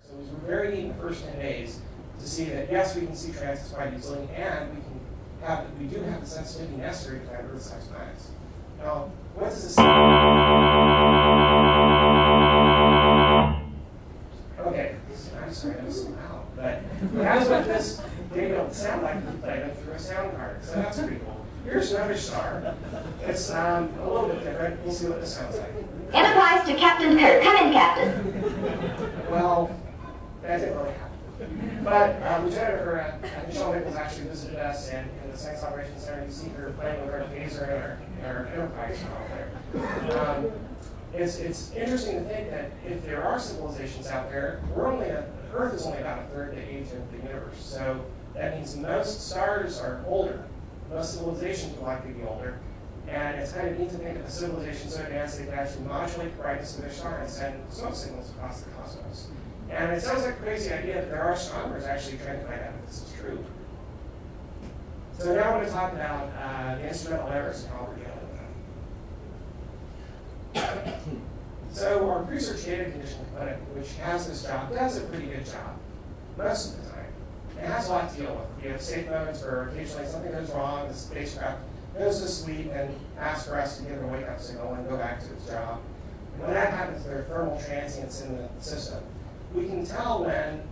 So it was very neat in the first 10 days to see that, yes, we can see transits quite easily, and we do have the sensitivity necessary to find Earth-sized planets. Now, what does this mean? Okay, I'm sorry, that was so loud. But that's what this data will sound like if you play it through a sound card. So that's pretty cool. Here's another star. It's a little bit different. We'll see what this sounds like. Enterprise to Captain Kirk. Come in, Captain. Well, that didn't really happen. But Lieutenant Michelle Nichols actually visited us in the Science Operations Center. You see her playing with her phaser in our Enterprise model there. It's interesting to think that if there are civilizations out there, Earth is only about a third the age of the universe. So that means most stars are older. Most civilizations will likely be older. And it's kind of neat to think of a civilization so advanced they can actually modulate the brightness of their star and send smoke signals across the cosmos. And it sounds like a crazy idea, but there are astronomers actually trying to find out if this is true. So now I want to talk about the instrumental errors and how we're dealing with them. So our research data conditioning clinic, which has this job, does a pretty good job most of the time. It has a lot to deal with. We have safe moments where occasionally something goes wrong, the spacecraft goes to sleep and asks for us to give it a wake-up signal and go back to its job. And when that happens, there are thermal transients in the system. We can tell when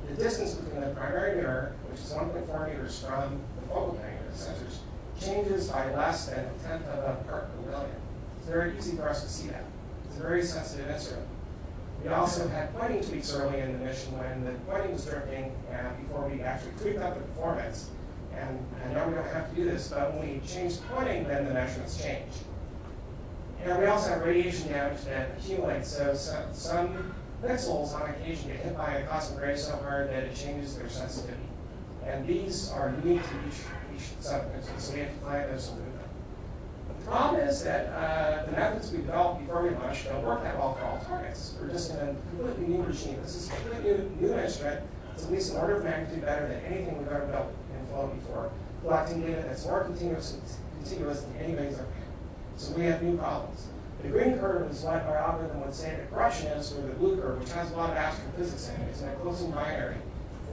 the distance between the primary mirror, which is 1.4 meters from the focal plane of the sensors, changes by less than a tenth of a part per million. It's very easy for us to see that. It's a very sensitive instrument. We also had pointing tweaks early in the mission when the pointing was drifting before we actually tweaked up the performance. And now we don't have to do this, but when we change the pointing, then the measurements change. And we also have radiation damage that accumulates. So some pixels on occasion get hit by a cosmic ray so hard that it changes their sensitivity. And these are unique to each subpixel, so we have to find those and remove them. The problem is that the methods we developed before we launched don't work that well for all targets. We're just in a completely new regime. This is a completely new instrument. It's at least an order of magnitude better than anything we've ever built in flow before, collecting data that's more continuous than anybody's ever had. So we have new problems. The green curve is what our algorithm would say the correction is for the blue curve, which has a lot of astrophysics in it. It's in a closing binary,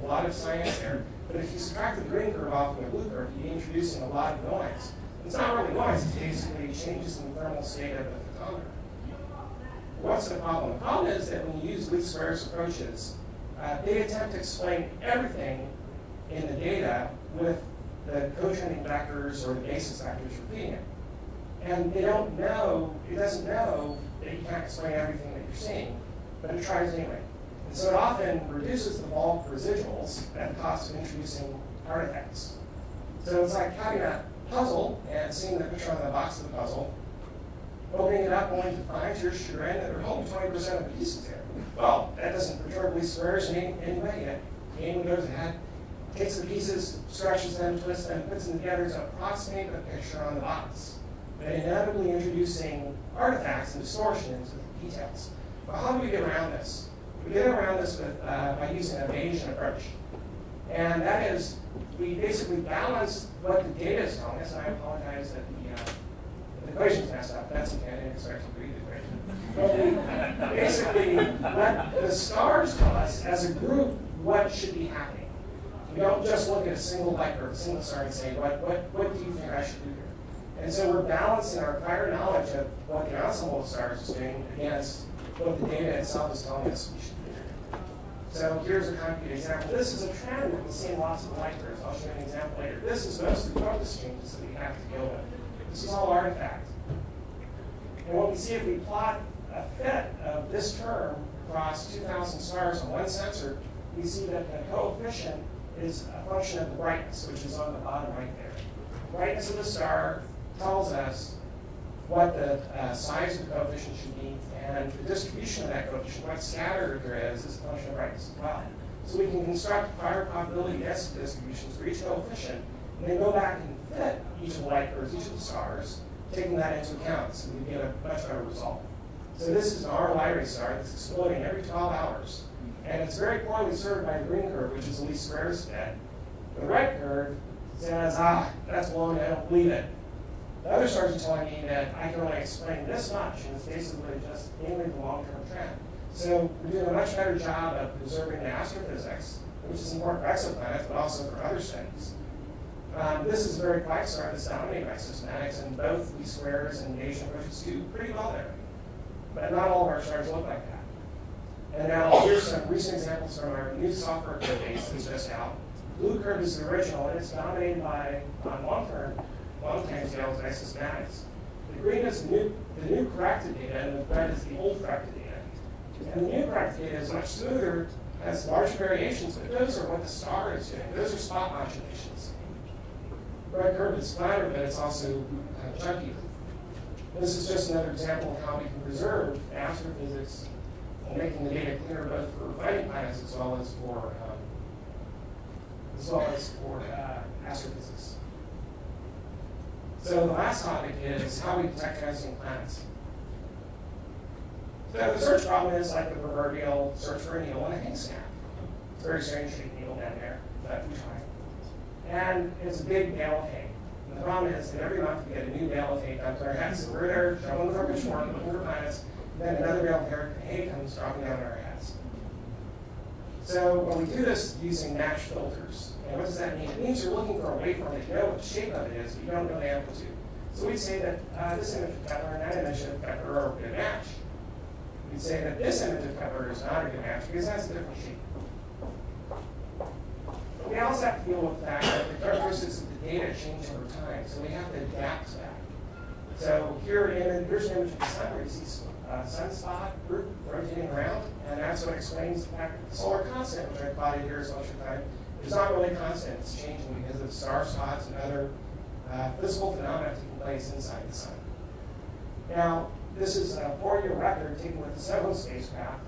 a lot of science there. But if you subtract the green curve off from the blue curve, you'd be introducing a lot of noise. It's not really noise, it's basically changes in the thermal state of the photometer. What's the problem? The problem is that when you use least squares approaches, they attempt to explain everything in the data with the co-trending vectors or the basis vectors you're feeding it. And they don't know, it doesn't know that you can't explain everything that you're seeing, but it tries anyway. And so it often reduces the bulk residuals at the cost of introducing artifacts. So it's like having a puzzle and seeing the picture on the box of the puzzle, opening it up only to find to your chagrin that there are only 20% of the pieces there. Well, that doesn't perturb least squares in any way yet. The game goes ahead, takes the pieces, stretches them, twists them, puts them together to approximate the picture on the box, but inevitably introducing artifacts and distortions with details. Well, how do we get around this? We get around this by using an Bayesian approach. And that is, we basically balance what the data is telling us, and I apologize that the equation's messed up. That's okay, I didn't expect you to read the equation. But we basically let the stars tell us, as a group, what should be happening. We don't just look at a single light curve, a single star, and say, what do you think I should do here? And so we're balancing our prior knowledge of what the ensemble of stars is doing against what the data itself is telling us we should do. So here's a concrete example. This is a trend that we see in lots of light curves. I'll show you an example later. This is mostly focus changes that we have to deal with. This is all artifact. And what we see if we plot a fit of this term across 2,000 stars on one sensor, we see that the coefficient is a function of the brightness, which is on the bottom right there. The brightness of the star tells us what the size of the coefficient should be, and the distribution of that coefficient, what scatter there is a function of brightness as well. So we can construct prior probability density distributions for each coefficient, and then go back and fit each of the light curves, each of the stars, taking that into account, so we get a much better result. So this is an R Lyrae star that's exploding every 12 hours. And it's very poorly served by the green curve, which is the least squares fit. The red curve says, that's long, I don't believe it. The other stars are telling me that I can only explain this much, and it's basically just mainly the long-term trend. So we're doing a much better job of preserving the astrophysics, which is important for exoplanets, but also for other studies. This is a very quiet star that's dominated by systematics, and both least squares and Asian approaches do pretty well there. But not all of our stars look like that. And now here's some recent examples from our new software code base that's just out. Blue curve is the original, and it's dominated by, on long time scales, by systematics. The green is the new corrected data, and the red is the old corrected data. And the new corrected data is much smoother, has large variations, but those are what the star is doing. Those are spot modulations. The red curve is flatter, but it's also chunky. This is just another example of how we can preserve astrophysics and making the data clearer both for finding planets as well as for astrophysics. So the last topic is how we detect transiting planets. So the search problem is like the proverbial search for a needle in a haystack. It's a very strange shaped needle down there, but we try. And it's a big bale of hay. And the problem is that every month we get a new bale of hay dumped on our heads. So we're there traveling from pitchfork looking for planets, and then another bale of hay comes dropping down on our heads. So when we do this using match filters, and what does that mean? It means you're looking for a waveform that you know what the shape of it is, but you don't know the amplitude. So we'd say that this image of Kepler and that image of Kepler are a good match. We'd say that this image of Kepler is not a good match because it has a different shape. But we also have to deal with the fact that the characteristics of the data change over time, so we have to adapt to that. So here's an image of the sun where you see sunspot group rotating around, and that's what explains the fact that the solar constant, which I plotted here as much of the time, is not really constant. It's changing because of star spots and other physical phenomena taking place inside the sun. Now, this is a 4-year record taken with the SOHO spacecraft.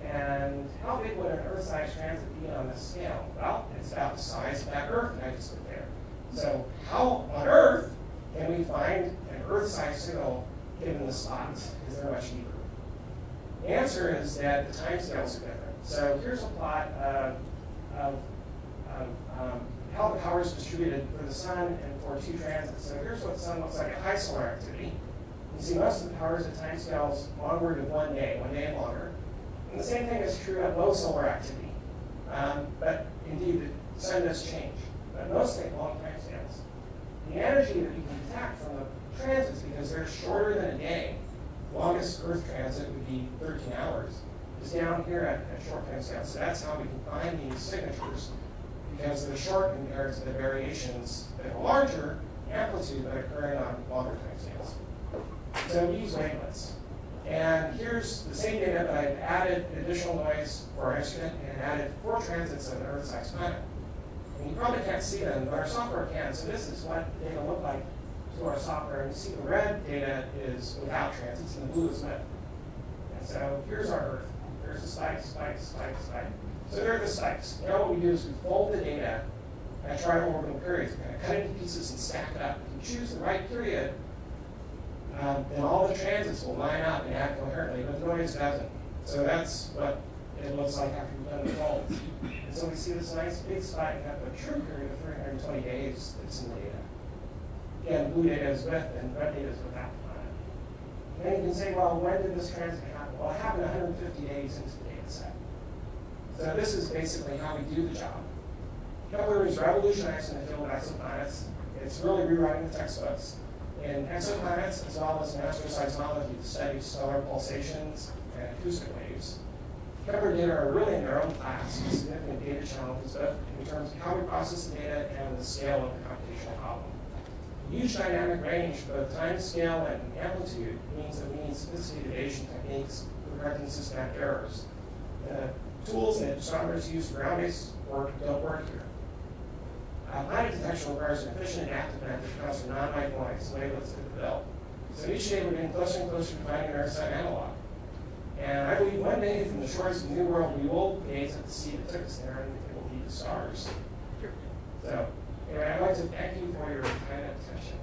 And how big would an Earth-sized transit be on this scale? Well, it's about the size of that Earth that I just put there. So how on Earth can we find an Earth-sized signal given the spots? Because they're much deeper. The answer is that the timescales are different. So here's a plot of how the power is distributed for the sun and for two transits. So here's what the sun looks like at high solar activity. You see most of the power is at timescales onward of 1 day and longer. And the same thing is true at low solar activity. But indeed, the sun does change, but mostly at long timescales. The energy that we can detect from the transits, because they're shorter than a day, the longest Earth transit would be 13 hours, is down here at short timescales. So that's how we can find these signatures, because they're short compared to the variations that are larger amplitude but occurring on longer timescales. So we use wavelets. And here's the same data, but I've added additional noise for our instrument and added 4 transits of an Earth-sized planet. And you probably can't see them, but our software can. So this is what data look like to our software. And you see the red data is without transits, and the blue is with. And so here's our Earth. There's the spike, spike, spike, spike. So there are the spikes. Now what we do is we fold the data at triangle orbital periods. We're going to cut it into pieces and stack it up. If you choose the right period, then all the transits will line up and act coherently, but the noise doesn't. So that's what it looks like after we've done the folds. And so we see this nice big spike at a true period of 320 days that's in the data. Again, blue data is with and red data is without the planet. And then you can say, well, when did this transit happen? Well, it happened 150 days into the data set. So this is basically how we do the job. Kepler is revolutionizing the field of exoplanets. It's really rewriting the textbooks. In exoplanets, as well as in astroseismology, the study of stellar pulsations and acoustic waves. Kepler data are really in their own class with significant data challenges, both in terms of how we process the data and the scale of the computational problem. The huge dynamic range, both time scale and amplitude, means that we need sophisticated Bayesian techniques for correcting systematic errors. The tools that astronomers use for ground-based work don't work here. Planet detection requires an efficient and active method that accounts for non-white noise, wavelets fit the bill. So each day we're getting closer and closer to finding an Earth-sun analog. And I believe one day from the shores of the New World, we will gaze at the sea that took us there, and it will be the stars. So anyway, I'd like to thank you for your kind attention.